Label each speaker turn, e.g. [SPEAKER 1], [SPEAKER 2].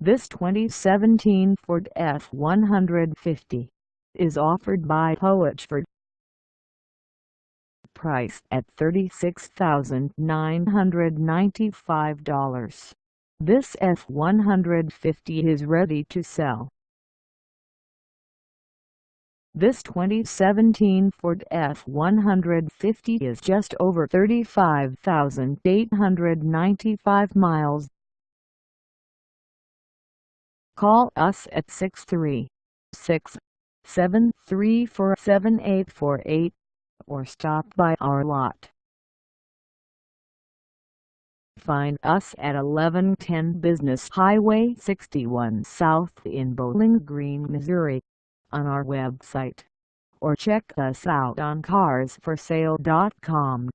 [SPEAKER 1] This 2017 Ford F-150 is offered by Poage Ford. Price at $36,995. This F-150 is ready to sell. This 2017 Ford F-150 is just over 35,895 miles. Call us at 636-734-7848 or stop by our lot. Find us at 1110 Business Highway 61 South in Bowling Green, Missouri, on our website, or check us out on carsforsale.com.